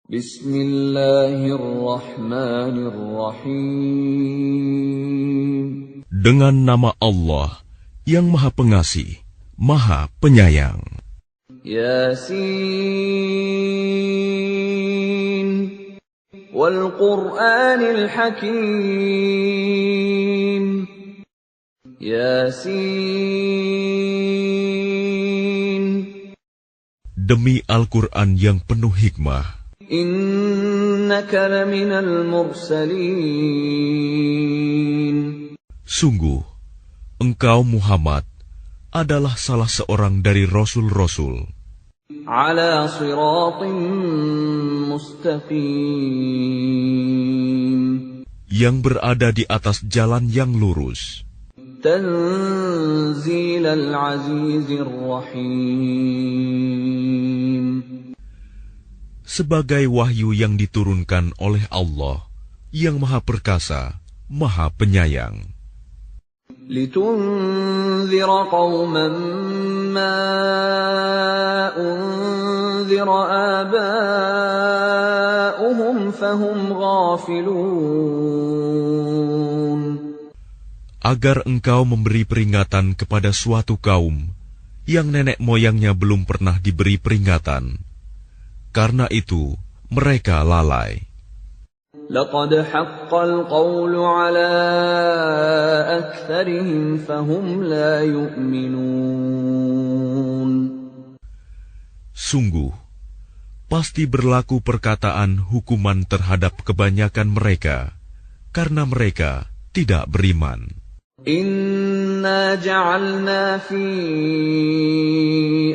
Bismillahirrahmanirrahim. Dengan nama Allah yang Maha Pengasih, Maha Penyayang. Yasin wal Qur'anil Hakim. Yasin. Demi Al-Quran yang penuh hikmah. Innaka laminal mursalin. Sungguh, engkau Muhammad adalah salah seorang dari Rasul-Rasul. Ala siratim mustaqim. Yang berada di atas jalan yang lurus. Tanzilal azizir rahim. Sebagai wahyu yang diturunkan oleh Allah yang Maha Perkasa, Maha Penyayang. Litunzira qauman ma unzira aba'uhum fahum ghafilun. Agar engkau memberi peringatan kepada suatu kaum yang nenek moyangnya belum pernah diberi peringatan. Karena itu, mereka lalai. Laqad haqqal qawlu ala aktsarihim fahum la yu'minun. Sungguh, pasti berlaku perkataan hukuman terhadap kebanyakan mereka, karena mereka tidak beriman. Inna ja'alna fi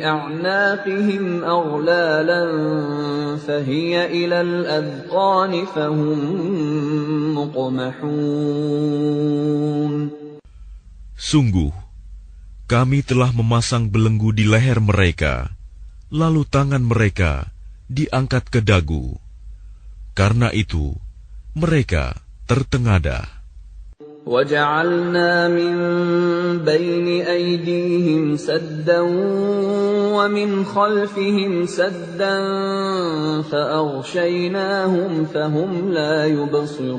a'naqihim aghlalan fahiya ilal adqani fahum muqmahun. Sungguh, kami telah memasang belenggu di leher mereka, lalu tangan mereka diangkat ke dagu. Karena itu, mereka tertengadah. وَجَعَلْنَا مِنْ بَيْنِ أَيْدِيهِمْ سَدًّا وَمِنْ خَلْفِهِمْ سَدًّا فَأَغْشَيْنَاهُمْ فَهُمْ لَا يُبْصِرُونَ.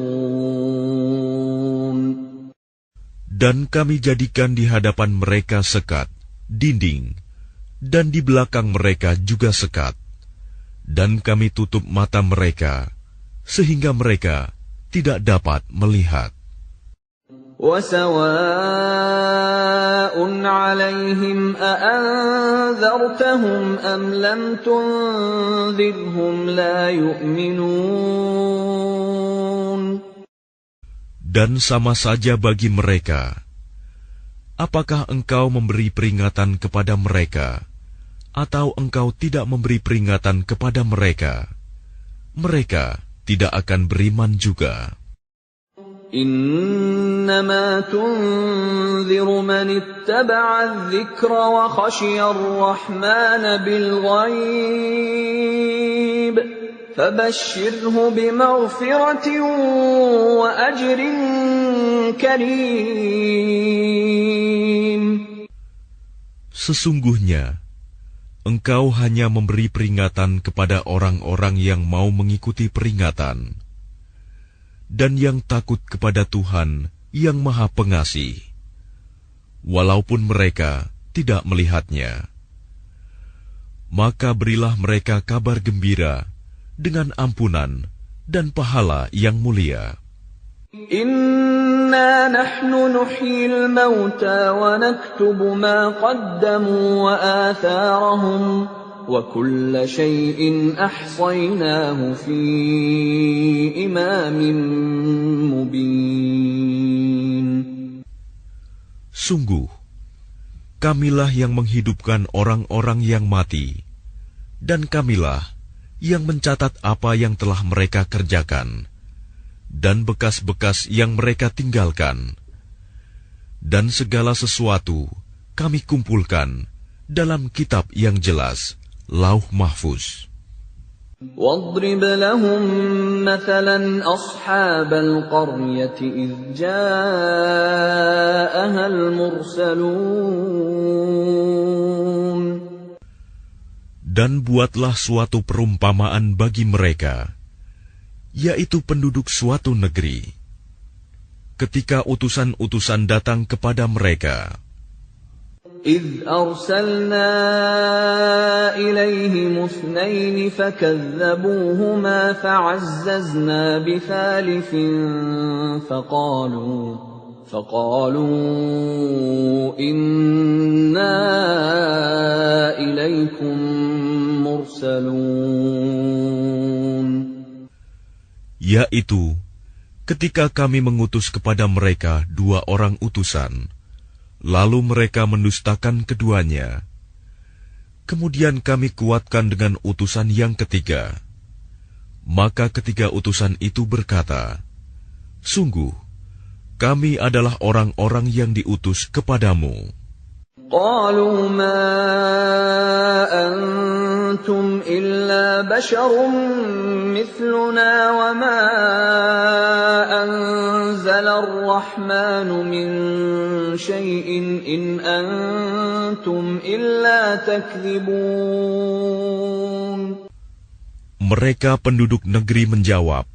Dan kami jadikan di hadapan mereka sekat, dinding, dan di belakang mereka juga sekat. Dan kami tutup mata mereka, sehingga mereka tidak dapat melihat. وَسَوَاءٌ عَلَيْهِمْ أَأَنذَرْتَهُمْ أَمْ لَمْ تُنذِرْهُمْ لَا يُؤْمِنُونَ. Dan sama saja bagi mereka, apakah engkau memberi peringatan kepada mereka, atau engkau tidak memberi peringatan kepada mereka, mereka tidak akan beriman juga. إنما تنذر من اتبع الذكر وخشي الرحمن بالغيب فبشره بمغفرة وأجر كريم. Sesungguhnya, engkau hanya memberi peringatan kepada orang-orang yang mau mengikuti peringatan dan yang takut kepada Tuhan yang Maha Pengasih, walaupun mereka tidak melihatnya. Maka berilah mereka kabar gembira dengan ampunan dan pahala yang mulia. Inna nahnu nuhyil mauta wa naktubu ma qaddamu wa atharahum وَكُلَّ شَيْءٍ أَحْصَيْنَاهُ فِي إِمَامٍ مُبِينٍ. Sungguh, kamilah yang menghidupkan orang-orang yang mati, dan kamilah yang mencatat apa yang telah mereka kerjakan, dan bekas-bekas yang mereka tinggalkan. Dan segala sesuatu kami kumpulkan dalam kitab yang jelas, Lauh Mahfuz. وَاضْرِبْ لَهُمْ مَثَلًا أَصْحَابَ الْقَرْيَةِ إِذْ جَاءَهَا الْمُرْسَلُونَ. Dan buatlah suatu perumpamaan bagi mereka, yaitu penduduk suatu negeri. Ketika utusan-utusan datang kepada mereka, إذ أرسلنا إليهم اثنين فكذبوهما فعززنا بثالث فقالوا إنا إليكم مرسلون. yaitu ketika kami mengutus kepada mereka 2 orang utusan, lalu mereka mendustakan keduanya. Kemudian kami kuatkan dengan utusan yang ketiga. Maka ketiga utusan itu berkata, sungguh, kami adalah orang-orang yang diutus kepadamu. قالوا ما أنتم إلا بشر مثلنا وما أنزل الرحمن من شيء إن أنتم إلا تكذبون. Mereka penduduk negeri menjawab,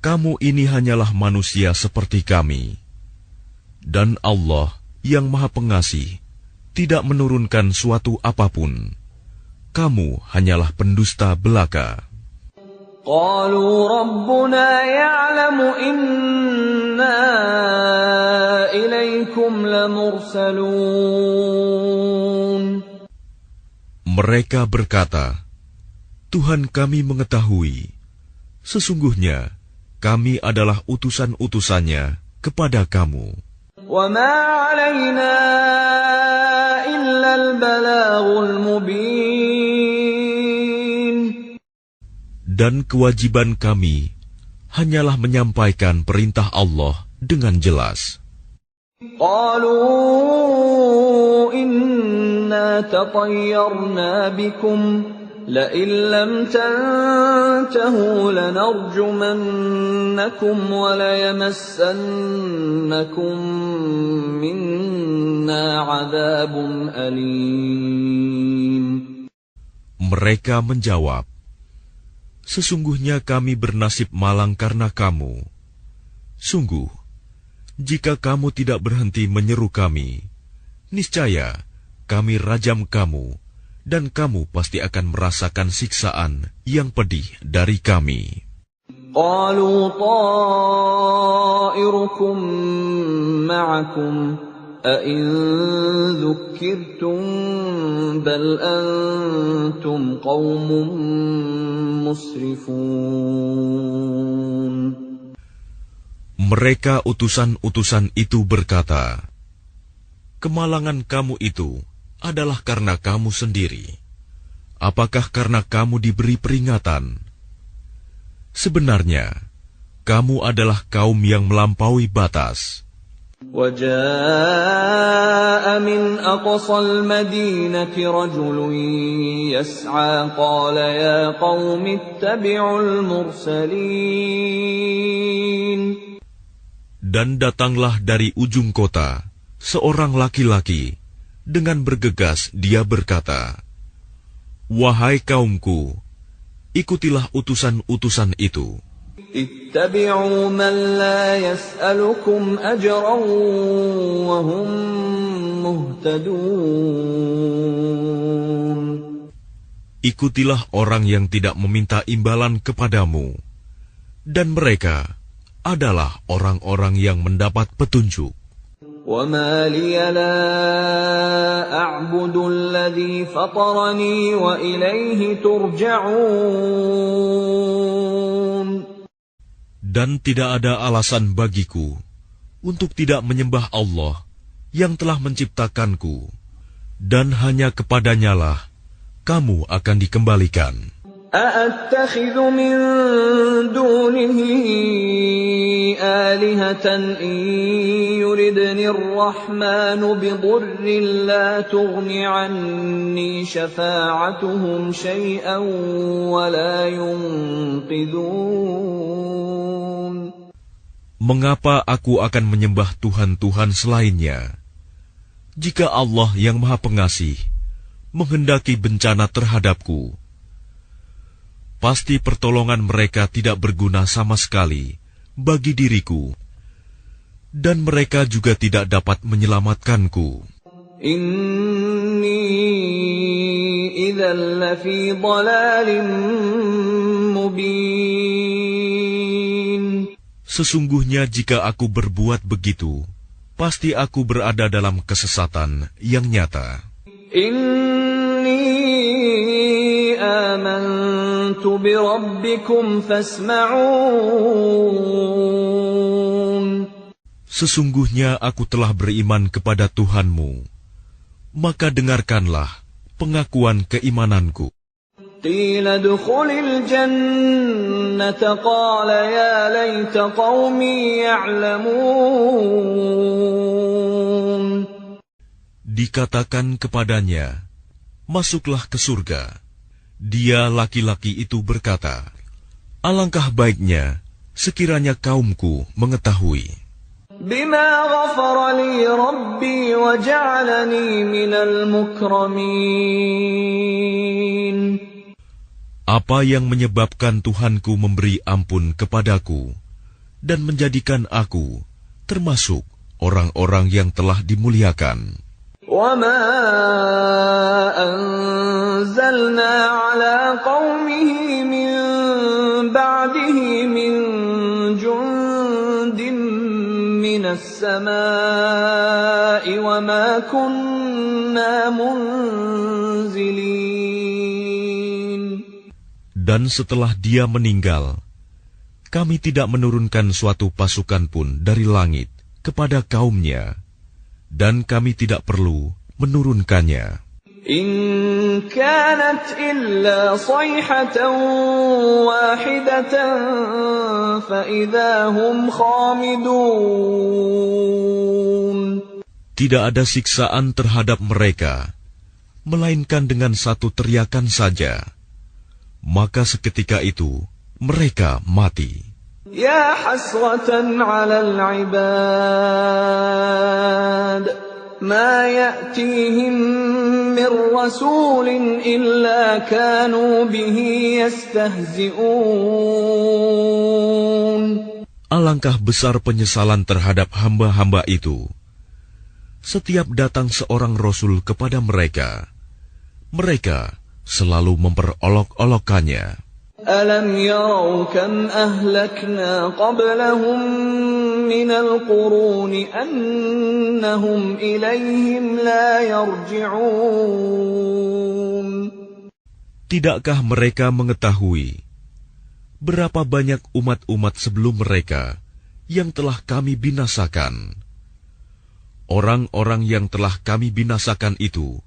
kamu ini hanyalah manusia seperti kami, dan Allah yang Maha Pengasih tidak menurunkan suatu apapun. Kamu hanyalah pendusta belaka. قالوا ربنا يعلم إنا إليكم لمرسلون. Mereka berkata, Tuhan kami mengetahui, sesungguhnya kami adalah utusan-utusannya kepada kamu. وَمَا عَلَيْنَا إِلَّا الْبَلَاغُ الْمُبِينُ. Dan kewajiban kami hanyalah menyampaikan perintah Allah dengan jelas. قَالُوا إِنَّا تَطَيَّرْنَا بِكُمْ لَئِن لَّمْ تَنْتَهُوا لَنَرْجُمَنَّكُمْ وَلَيَمَسَّنَّكُمْ مِنَّا عَذَابٌ أَلِيمٌ. Mereka menjawab, sesungguhnya kami bernasib malang karena kamu. Sungguh, jika kamu tidak berhenti menyeru kami, niscaya kami rajam kamu, dan kamu pasti akan merasakan siksaan yang pedih dari kami. قالوا طائركم معكم أئن ذكرتم بل أنتم قوم مسرفون. Mereka utusan-utusan itu berkata, kemalangan kamu itu adalah karena kamu sendiri. Apakah karena kamu diberi peringatan? Sebenarnya, kamu adalah kaum yang melampaui batas. وَجَاءَ مِنْ أَقْصَى الْمَدِينَةِ رَجُلٌ يَسْعَى قَالَ يَا قَوْمِ اتَّبِعُوا الْمُرْسَلِينَ. Dan datanglah dari ujung kota seorang laki-laki. Dengan bergegas dia berkata, wahai kaumku, ikutilah utusan-utusan itu. Ittabi'u man la yas'alukum ajran wa hum muhtadun. Ikutilah orang yang tidak meminta imbalan kepadamu, dan mereka adalah orang-orang yang mendapat petunjuk. وَمَا لِيَ لَا أَعْبُدُ الَّذِي فَطَرَنِي وَإِلَيْهِ تُرْجَعُونَ. Dan tidak ada alasan bagiku untuk tidak menyembah Allah yang telah menciptakanku, dan hanya kepadanya-lah kamu akan dikembalikan. أَأَتَّخِذُ مِن دُونِهِ آلِهَةً إِن يُرِدْنِ الرَّحْمَنُ بِضُرٍّ لَّا تُغْنِ عَنِّي شَفَاعَتُهُمْ شَيْئًا وَلَا يُنقِذُونَ. Mengapa aku akan menyembah Tuhan-Tuhan selainnya, jika Allah yang Maha Pengasih menghendaki bencana terhadapku, pasti pertolongan mereka tidak berguna sama sekali bagi diriku, dan mereka juga tidak dapat menyelamatkanku. Inni idzal lafi dhalalin mubin. Sesungguhnya jika aku berbuat begitu, pasti aku berada dalam kesesatan yang nyata. Inni amantu bi rabbikum fasma'un. Sesungguhnya aku telah beriman kepada Tuhanmu, maka dengarkanlah pengakuan keimananku. Qila dukhulil jannata qala ya laita qaumi ya'lamun. Dikatakan kepadanya, masuklah ke surga. Dia laki-laki itu berkata, alangkah baiknya sekiranya kaumku mengetahui. Bima ghafara li rabbi wa ja'alani minal mukramin. Apa yang menyebabkan Tuhanku memberi ampun kepadaku dan menjadikan aku termasuk orang-orang yang telah dimuliakan. Wa ma anzalna ala qaumihi min ba'dihi min jundin minas samaa'i wa ma kunna munzilin. Dan setelah dia meninggal, kami tidak menurunkan suatu pasukan pun dari langit kepada kaumnya, dan kami tidak perlu menurunkannya. In kanat illa sayhatan wahidatan fa idza hum khamidun. Tidak ada siksaan terhadap mereka, melainkan dengan satu teriakan saja. Maka seketika itu mereka mati. Ya hasratan 'alal 'ibad ma ya'tihim min rasulin illa kanu bihi yastahzi'un. Alangkah besar penyesalan terhadap hamba-hamba itu. Setiap datang seorang rasul kepada mereka, mereka selalu memperolok-olokkannya. Alam yarau kam ahlakna qablahum minal quruni annahum ilayhim la yarji'un. Tidakkah mereka mengetahui berapa banyak umat-umat sebelum mereka yang telah kami binasakan? Orang-orang yang telah kami binasakan itu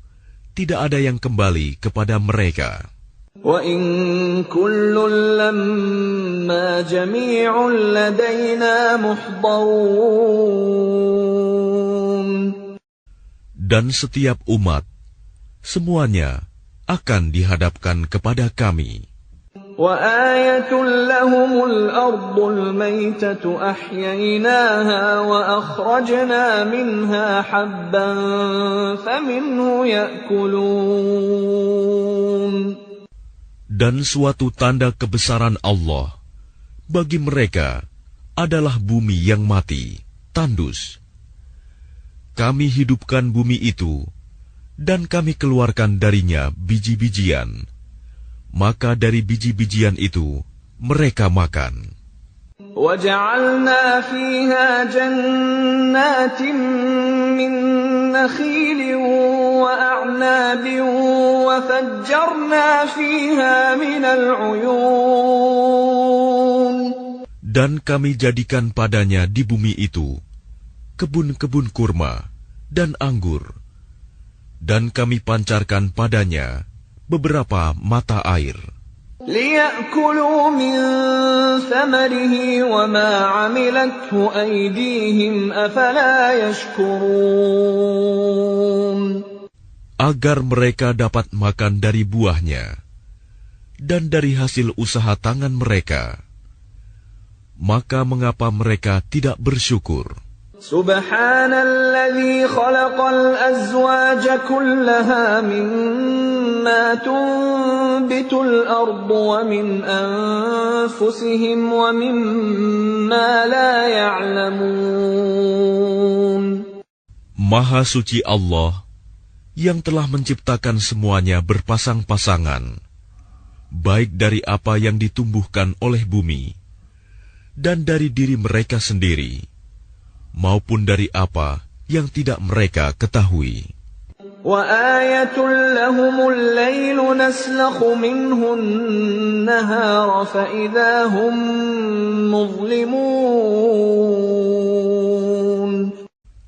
tidak ada yang kembali kepada mereka. Wa in kullun lamma jami'un ladaina muhdarun. Dan setiap umat, semuanya akan dihadapkan kepada kami. Wa ayatun lahumul ardul maytatu ahyaynaha wa akhrajna minha habban faminhu ya'kulun. Dan suatu tanda kebesaran Allah bagi mereka adalah bumi yang mati, tandus. Kami hidupkan bumi itu, dan kami keluarkan darinya biji-bijian. Maka dari biji-bijian itu mereka makan. وَجَعَلْنَا فِيهَا جَنَّاتٍ مِّن نَّخِيلٍ وَأَعْنَابٍ وَفَجَّرْنَا فِيهَا مِنَ الْعُيُونِ. Dan kami jadikan padanya di bumi itu kebun-kebun kurma dan anggur, dan kami pancarkan padanya beberapa mata air. لِيَأْكُلُوا مِنْ ثَمَرِهِ وَمَا عَمِلَتْهُ أَيْدِيهِمْ أَفَلَا يَشْكُرُونَ. Agar mereka dapat makan dari buahnya dan dari hasil usaha tangan mereka. Maka mengapa mereka tidak bersyukur? Subhanalladzi khalaqal azwaja kullaha mimma tunbitul ardu wa min anfusihim wa mimma la ya'lamun. Maha suci Allah yang telah menciptakan semuanya berpasang-pasangan, baik dari apa yang ditumbuhkan oleh bumi dan dari diri mereka sendiri, maupun dari apa yang tidak mereka ketahui. وَآيَةٌ لَهُمُ اللَّيْلُ نَسْلَخُ مِنْهُ النَّهَارَ فَإِذَا هُمْ مُظْلِمُونَ.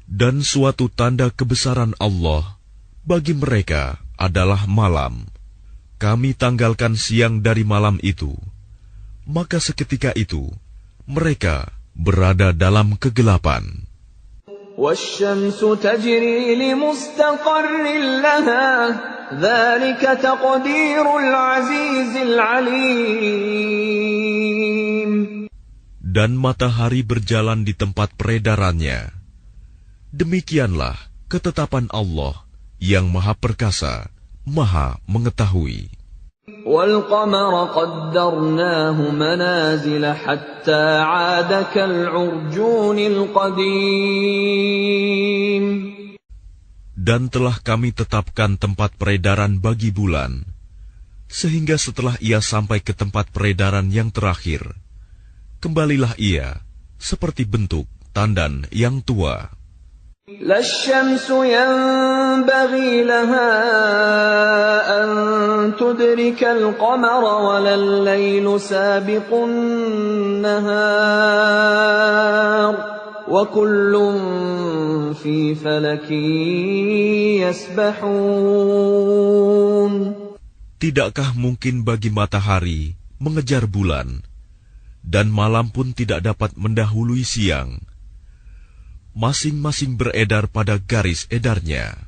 Dan suatu tanda kebesaran Allah bagi mereka adalah malam. Kami tanggalkan siang dari malam itu, maka seketika itu mereka berada dalam kegelapan. وَالشَّمْسُ تَجْرِي لِمُسْتَقَرٍّ لَهَا ذَلِكَ تَقْدِيرُ الْعَزِيزِ الْعَلِيمِ. Dan matahari berjalan di tempat peredarannya. Demikianlah ketetapan Allah yang Maha Perkasa, Maha Mengetahui. وَالْقَمَرَ قَدَّرْنَاهُ مَنَازِلَ حَتَّى عَادَ كَالْعُرْجُونِ الْقَدِيمِ. Dan telah kami tetapkan tempat peredaran bagi bulan, sehingga setelah ia sampai ke tempat peredaran yang terakhir, kembalilah ia seperti bentuk tandan yang tua. لا الشمس ينبغي لها أن تدرك القمر ولا الليل سابق النهار وكل في فلك يسبحون. Tidakkah mungkin bagi matahari mengejar bulan, dan malam pun tidak dapat mendahului siang? Masing-masing beredar pada garis edarnya.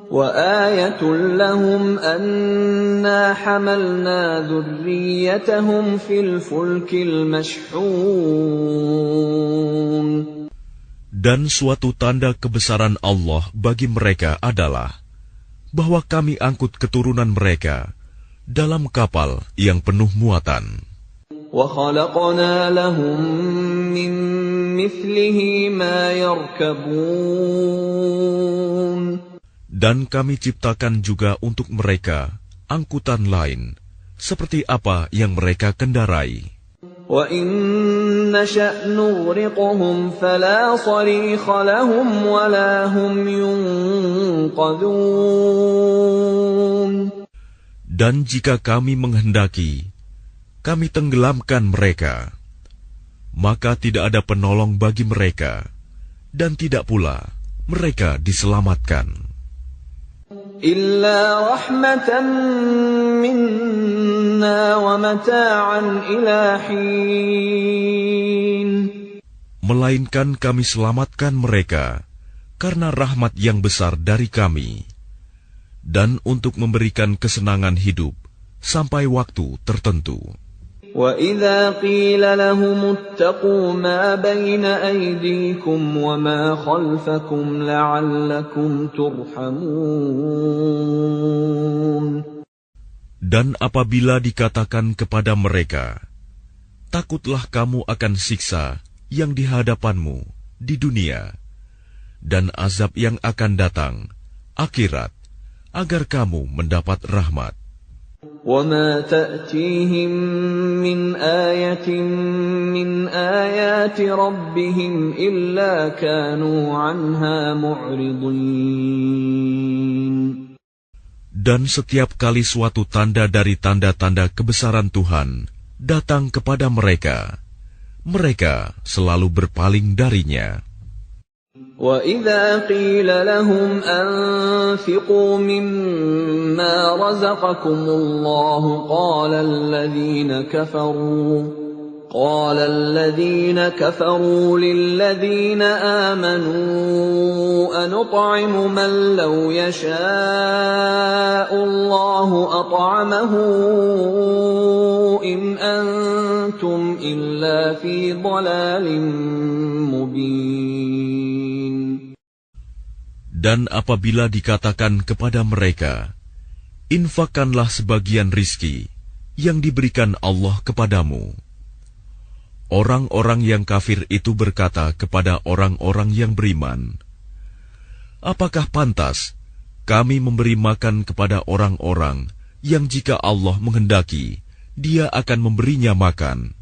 وَآيَةٌ لَهُمْ أَنَّا حَمَلْنَا ذُرِّيَّتَهُمْ فِي الْفُلْكِ الْمَشْحُونِ. Dan suatu tanda kebesaran Allah bagi mereka adalah bahwa kami angkut keturunan mereka dalam kapal yang penuh muatan. وَخَلَقْنَا لَهُم مِّن مِّثْلِهِ مَا يَرْكَبُونَ. Dan kami ciptakan juga untuk mereka angkutan lain, seperti apa yang mereka kendarai. وَإِن نَّشَأْ نُغْرِقْهُمْ فَلَا صَرِيخَ لَهُمْ وَلَا هُمْ يُنقَذُونَ. Dan jika kami menghendaki, kami tenggelamkan mereka, maka tidak ada penolong bagi mereka, dan tidak pula mereka diselamatkan. Illa rahmatan minna wa mata'an ila hin. Melainkan kami selamatkan mereka karena rahmat yang besar dari kami, dan untuk memberikan kesenangan hidup sampai waktu tertentu. وَإِذَا قِيلَ لَهُمُ اتَّقُوا مَا بَيْنَ أَيْدِيكُمْ وَمَا خَلْفَكُمْ لَعَلَّكُمْ تُرْحَمُونَ. Dan apabila dikatakan kepada mereka, takutlah kamu akan siksa yang di hadapanmu di dunia, dan azab yang akan datang, akhirat, agar kamu mendapat rahmat. وَمَا تَأْتِيهِمْ مِنْ آيَةٍ مِنْ آيَاتِ رَبِّهِمْ إِلَّا كَانُوا عَنْهَا مُعْرِضِينَ. Dan setiap kali suatu tanda dari tanda-tanda kebesaran Tuhan datang kepada mereka, mereka selalu berpaling darinya. وَإِذَا قِيلَ لَهُمْ أَنفِقُوا مِمَّا رَزَقَكُمُ اللَّهُ قَالَ الَّذِينَ كَفَرُوا لِلَّذِينَ آمَنُوا أَنُطْعِمُ مَن لَّوْ يَشَاءُ اللَّهُ أَطْعَمَهُ إِنْ أَنتُمْ إِلَّا فِي ضَلَالٍ مُّبِينٍ. Dan apabila dikatakan kepada mereka, infakkanlah sebagian rizki yang diberikan Allah kepadamu. Orang-orang yang kafir itu berkata kepada orang-orang yang beriman, apakah pantas kami memberi makan kepada orang-orang yang jika Allah menghendaki, Dia akan memberinya makan?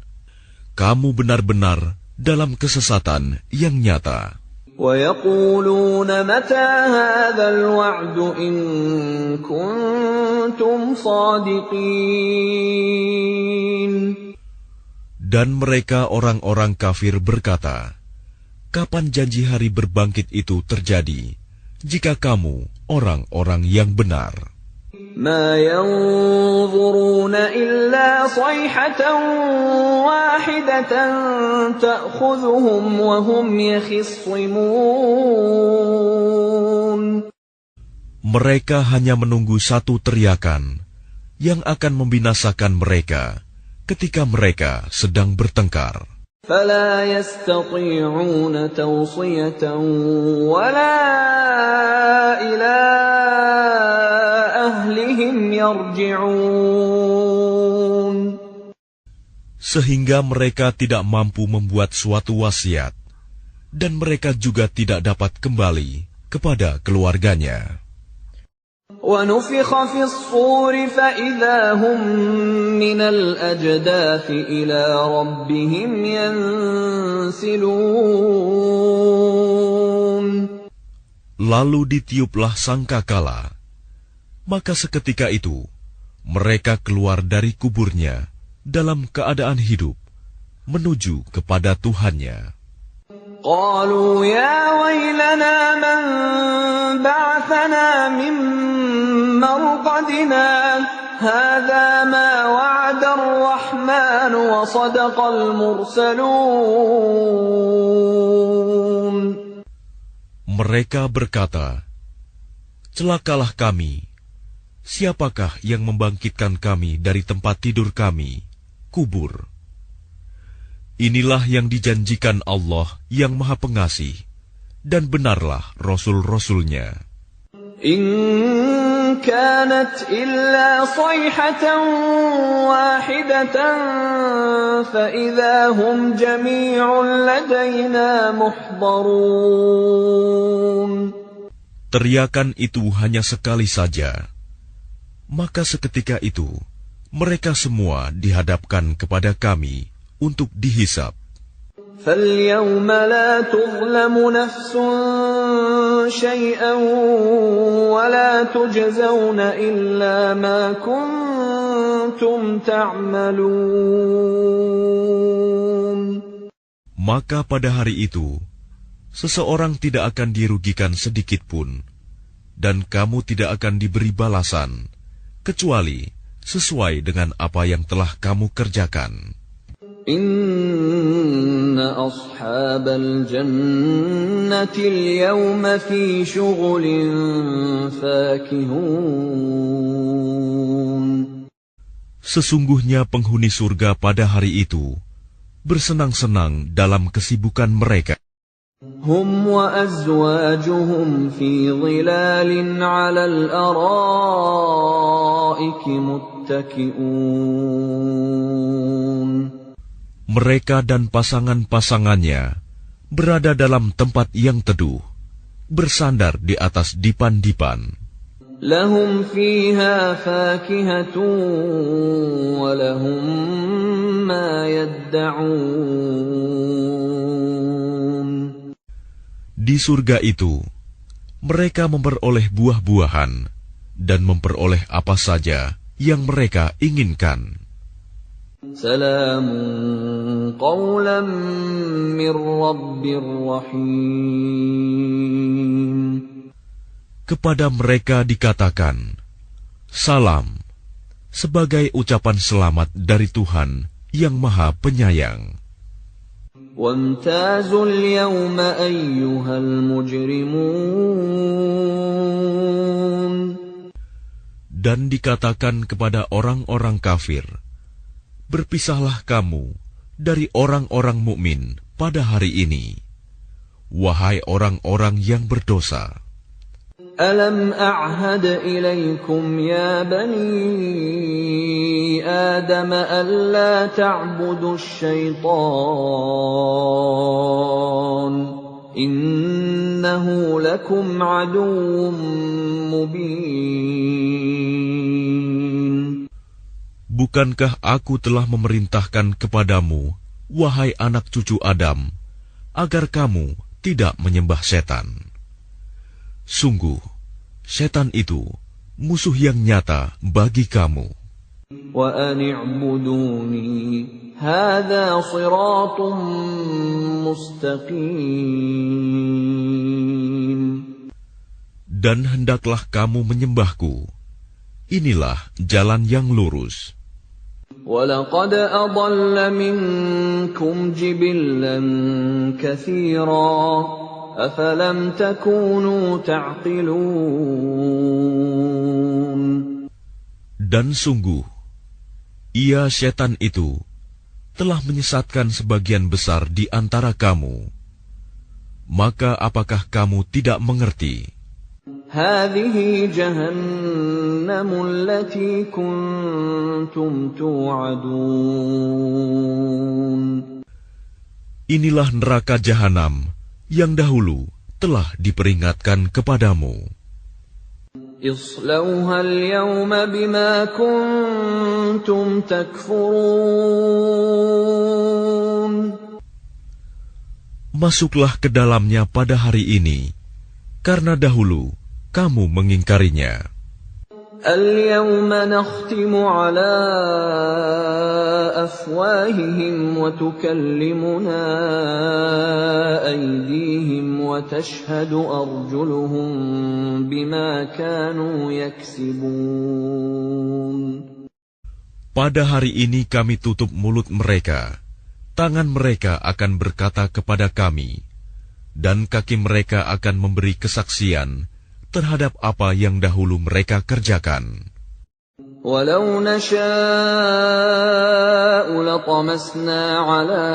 Kamu benar-benar dalam kesesatan yang nyata. وَيَقُولُونَ مَتَى هَذَا الْوَعْدُ إِن كُنتُمْ صَادِقِينَ. Dan mereka orang-orang kafir berkata, kapan janji hari berbangkit itu terjadi, jika kamu orang-orang yang benar? مَا يَنظُرُونَ إِلَّا صَيْحَةً وَاحِدَةً تَأْخُذُهُمْ وَهُمْ يَخِصِّمُونَ. Mereka hanya menunggu satu teriakan yang akan membinasakan mereka ketika mereka sedang bertengkar. فَلَا يَسْتَطِيعُونَ تَوْصِيَةً وَلَا إِلَىٰ أَهْلِهِمْ يَرْجِعُونَ. Sehingga mereka tidak mampu membuat suatu wasiat, dan mereka juga tidak dapat kembali kepada keluarganya. وَنُفِخَ فِي الصُّورِ فَإِذَا هُم مِّنَ الْأَجْدَاثِ إِلَىٰ رَبِّهِمْ يَنسِلُونَ. Lalu ditiuplah sangkakala, maka seketika itu mereka keluar dari kuburnya dalam keadaan hidup menuju kepada Tuhannya. قالوا يا ويلنا من بعثنا من مرقدنا هذا ما وعد الرحمن وصدق المرسلون. Mereka berkata, celakalah kami. Siapakah yang membangkitkan kami dari tempat tidur kami, kubur? Inilah yang dijanjikan Allah yang Maha Pengasih, dan benarlah Rasul-Rasulnya. إن كانت إلا صيحة واحدة فإذا هم جميع لدينا محضرون. Teriakan itu hanya sekali saja, maka seketika itu mereka semua dihadapkan kepada kami untuk dihisab. فَالْيَوْمَ لَا تُظْلَمُ نَفْسٌ شَيْئًا وَلَا تُجْزَوْنَ إِلَّا مَا كُنتُمْ تَعْمَلُونَ. Maka pada hari itu, seseorang tidak akan dirugikan sedikit pun, dan kamu tidak akan diberi balasan, kecuali sesuai dengan apa yang telah kamu kerjakan. Inna ashabal jannati al-yawma fi syughulin fakihun. Sesungguhnya penghuni surga pada hari itu bersenang-senang dalam kesibukan mereka. Hum wa azwajuhum fi dhilalin 'alal araiki muttaki'un. Mereka dan pasangan-pasangannya berada dalam tempat yang teduh, bersandar di atas dipan-dipan. Lahum fiha fakihatun wa lahum ma yadda'un. Di surga itu, mereka memperoleh buah-buahan dan memperoleh apa saja yang mereka inginkan. Salamun qawlan min Rabbir Rahim. Kepada mereka dikatakan, salam, sebagai ucapan selamat dari Tuhan yang Maha Penyayang. Wamtazul yawma ayyuhal mujrimun. Dan dikatakan kepada orang-orang kafir, berpisahlah kamu dari orang-orang mukmin pada hari ini, wahai orang-orang yang berdosa. ألم أعهد إليكم يا بني آدم ألا تعبدوا الشيطان إنه لكم عدو مبين. Bukankah aku telah memerintahkan kepadamu, wahai anak cucu Adam, agar kamu tidak menyembah setan? Sungguh, setan itu musuh yang nyata bagi kamu. وَأَنِ اعْبُدُونِي هَذَا صِرَاطٌ مُسْتَقِيمٌ. Dan hendaklah kamu menyembahku. Inilah jalan yang lurus. وَلَقَدْ أَضَلَّ مِنكُمْ جِبِلًّا كَثِيرًا أَفَلَمْ تَكُونُوا تَعْقِلُونَ. Dan sungguh, ia setan itu telah menyesatkan sebagian besar di antara kamu. Maka apakah kamu tidak mengerti? هَذِهِ جَهَنَّمُ الَّتِي كُنتُمْ تُوعَدُونَ. Inilah neraka jahanam yang dahulu telah diperingatkan kepadamu. اصْلَوْهَا الْيَوْمَ بِمَا كُنتُمْ تَكْفُرُونَ. Masuklah ke dalamnya pada hari ini, karena dahulu kamu mengingkarinya. الْيَوْمَ نَخْتِمُ عَلَى أَفْوَاهِهِمْ وَتُكَلِّمُنَا أَيْدِيهِمْ وَتَشْهَدُ أَرْجُلُهُم بِمَا كَانُوا يَكْسِبُونَ. Pada hari ini kami tutup mulut mereka, tangan mereka akan berkata kepada kami, dan kaki mereka akan memberi kesaksian terhadap apa yang dahulu mereka kerjakan. وَلَوْ نَشَاءُ لَطَمَسْنَا عَلَى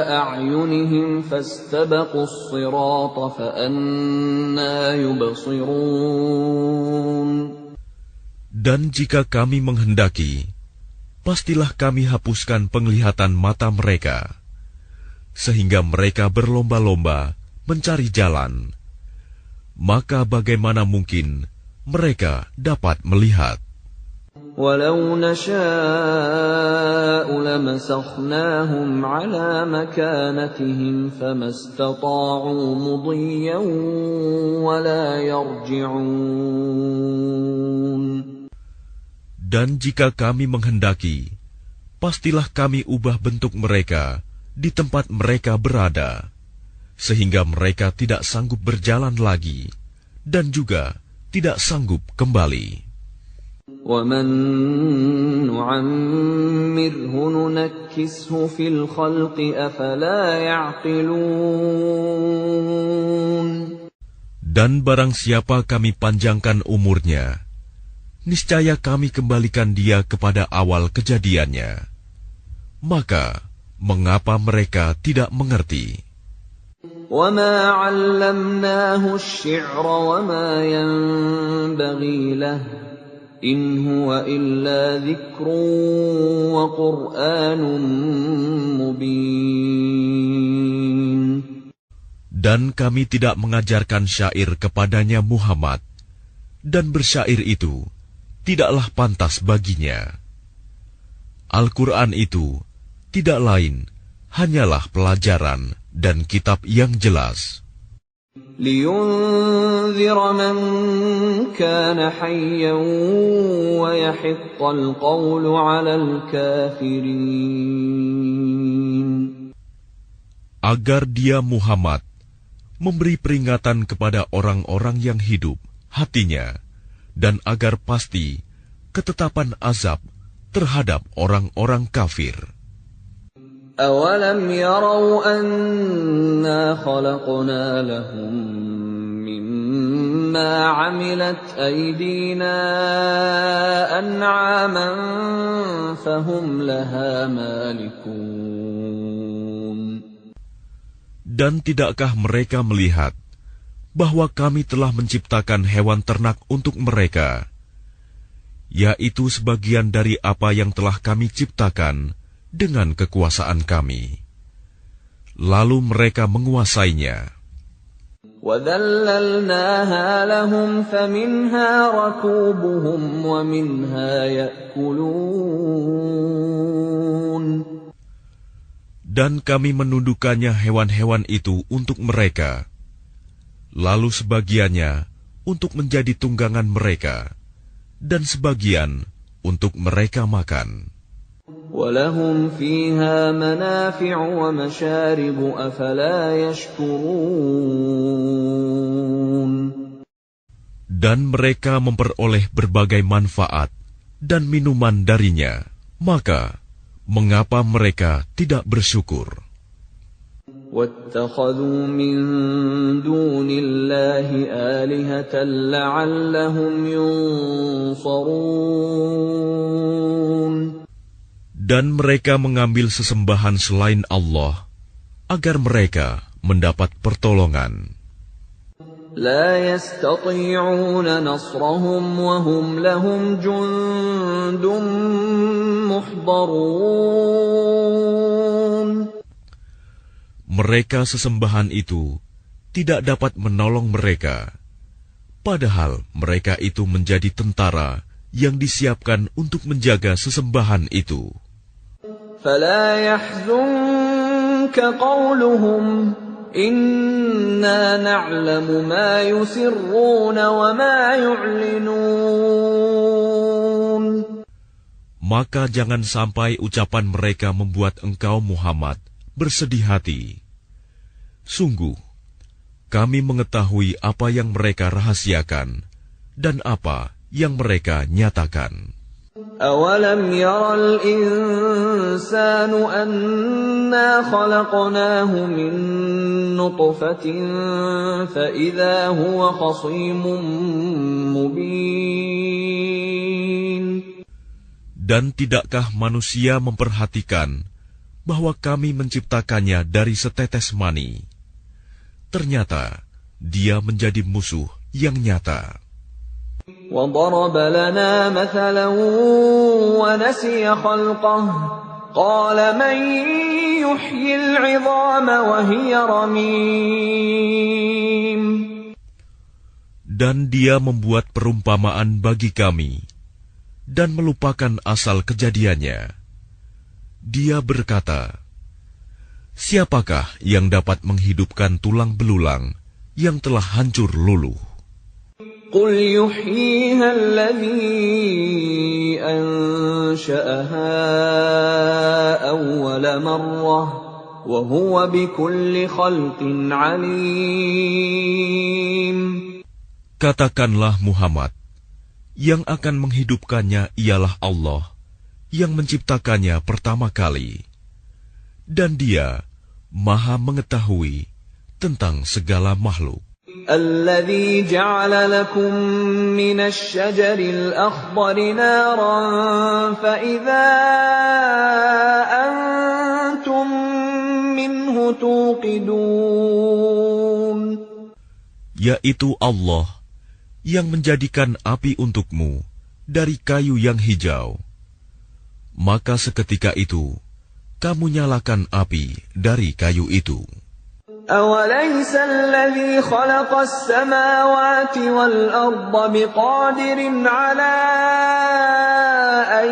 أَعْيُنِهِمْ فَاسْتَبَقُوا الصِّرَاطَ فَأَنَّىٰ يُبْصِرُونَ. Dan jika kami menghendaki, pastilah kami hapuskan penglihatan mata mereka, sehingga mereka berlomba-lomba mencari jalan. Maka bagaimana mungkin mereka dapat melihat? وَلَوْ نَشَاءُ لَمَسَخْنَاهُمْ عَلَى مَكَانَتِهِمْ فَمَا اسْتَطَاعُوا مُضِيًّا وَلَا يَرْجِعُونَ. Dan jika kami menghendaki, pastilah kami ubah bentuk mereka di tempat mereka berada, sehingga mereka tidak sanggup berjalan lagi, dan juga tidak sanggup kembali. وَمَن نُّعَمِّرْهُ نُنَكِّسْهُ فِي الْخَلْقِ أَفَلَا يَعْقِلُونَ. Dan barang siapa kami panjangkan umurnya, niscaya kami kembalikan dia kepada awal kejadiannya. Maka, mengapa mereka tidak mengerti? وَمَا عَلَّمْنَاهُ الشِّعْرَ وَمَا يَنبَغِي لَهُ إِنْ هُوَ إِلَّا ذِكْرٌ وَقُرْآنٌ مُبِينٌ. Dan kami tidak mengajarkan syair kepadanya Muhammad, dan bersyair itu tidaklah pantas baginya. Al-Quran itu tidak lain hanyalah pelajaran dan kitab yang jelas. لِيُنذِرَ مَن كَانَ حَيًّا وَيَحِقَّ الْقَوْلُ عَلَى الْكَافِرِينَ. Agar dia Muhammad memberi peringatan kepada orang-orang yang hidup hatinya, dan agar pasti ketetapan azab terhadap orang-orang kafir. أَوَلَمْ يَرَوْا أَنَّا خَلَقْنَا لَهُم مِّمَّا عَمِلَتْ أَيْدِينَا أَنْعَامًا فَهُمْ لَهَا مَالِكُونَ. Dan tidakkah mereka melihat bahwa kami telah menciptakan hewan ternak untuk mereka, yaitu sebagian dari apa yang telah kami ciptakan dengan kekuasaan kami. Lalu mereka menguasainya. وَذَلَّلْنَاهَا لَهُمْ فَمِنْهَا رَكُوبُهُمْ وَمِنْهَا يَأْكُلُونَ. Dan kami menundukkannya hewan-hewan itu untuk mereka, lalu sebagiannya untuk menjadi tunggangan mereka, dan sebagian untuk mereka makan. وَلَهُمْ فِيهَا مَنَافِعُ وَمَشَارِبُ أَفَلَا يَشْكُرُونَ. Dan mereka memperoleh berbagai manfaat dan minuman darinya, maka mengapa mereka tidak bersyukur? وَاتَّخَذُوا مِن دُونِ اللَّهِ آلِهَةً لَّعَلَّهُمْ يُنصَرُونَ. Dan mereka mengambil sesembahan selain Allah, agar mereka mendapat pertolongan. لا يستطيعون نصرهم وهم لهم جند محضرون. Mereka sesembahan itu tidak dapat menolong mereka, padahal mereka itu menjadi tentara yang disiapkan untuk menjaga sesembahan itu. فلا يحزنك قولهم إنا نعلم ما يسرون وما يعلنون. Maka jangan sampai ucapan mereka membuat engkau Muhammad bersedih hati. Sungguh, kami mengetahui apa yang mereka rahasiakan dan apa yang mereka nyatakan. أَوَلَمْ يَرَ الْإِنسَانُ أَنَّا خَلَقْنَاهُ مِن نُّطْفَةٍ فَإِذَا هُوَ خَصِيمٌ مُّبِينٌ. Dan tidakkah manusia memperhatikan bahwa kami menciptakannya dari setetes mani? Ternyata dia menjadi musuh yang nyata. وَضَرَبَ لَنَا مَثَلًا وَنَسِيَ خَلْقَهُ قَالَ مَن يُحْيِي الْعِظَامَ وَهِيَ رَمِيمٌ. Dan dia membuat perumpamaan bagi kami dan melupakan asal kejadiannya. Dia berkata, siapakah yang dapat menghidupkan tulang belulang yang telah hancur luluh? قُلْ يُحْيِيهَا الَّذِي أَنشَأَهَا أَوَّلَ مَرَّةٍ وَهُوَ بِكُلِّ خَلْقٍ عَلِيمٌ. Katakanlah Muhammad, yang akan menghidupkannya ialah Allah, yang menciptakannya pertama kali. Dan dia Maha mengetahui tentang segala makhluk. الذي جعل لكم من الشجر الأخضر نارا فإذا أنتم منه توقدون. Yaitu Allah yang menjadikan api untukmu dari kayu yang hijau. Maka seketika itu kamu nyalakan api dari kayu itu. أَوَلَيْسَ الَّذِي خَلَقَ السَّمَاوَاتِ وَالْأَرْضَ بِقَادِرٍ عَلَىٰ أَن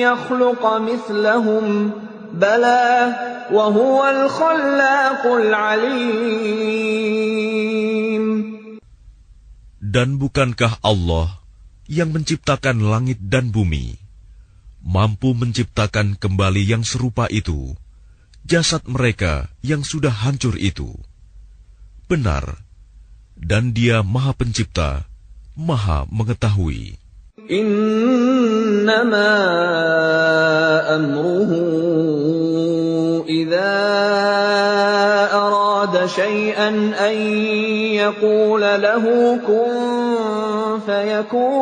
يَخْلُقَ مِثْلَهُم بَلَىٰ وَهُوَ الْخَلَّاقُ الْعَلِيمُ. Dan bukankah Allah yang menciptakan langit dan bumi mampu menciptakan kembali yang serupa itu jasad mereka yang sudah hancur itu? Benar, dan Dia Maha Pencipta, Maha Mengetahui. Innama amruhu idza arada syai'an an yaqula lahu kun fayakun.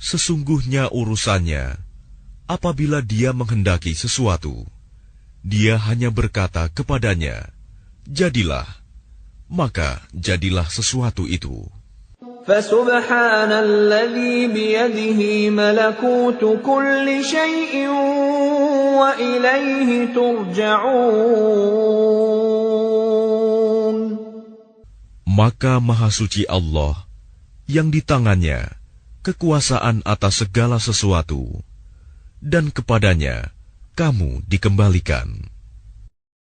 Sesungguhnya urusannya apabila Dia menghendaki sesuatu, Dia hanya berkata kepadanya, jadilah, maka jadilah sesuatu itu. فسبحان الذي بيده ملكوت كل شيء وإليه ترجعون. Maka Maha Suci Allah yang di tangannya kekuasaan atas segala sesuatu, dan kepadanya kamu dikembalikan.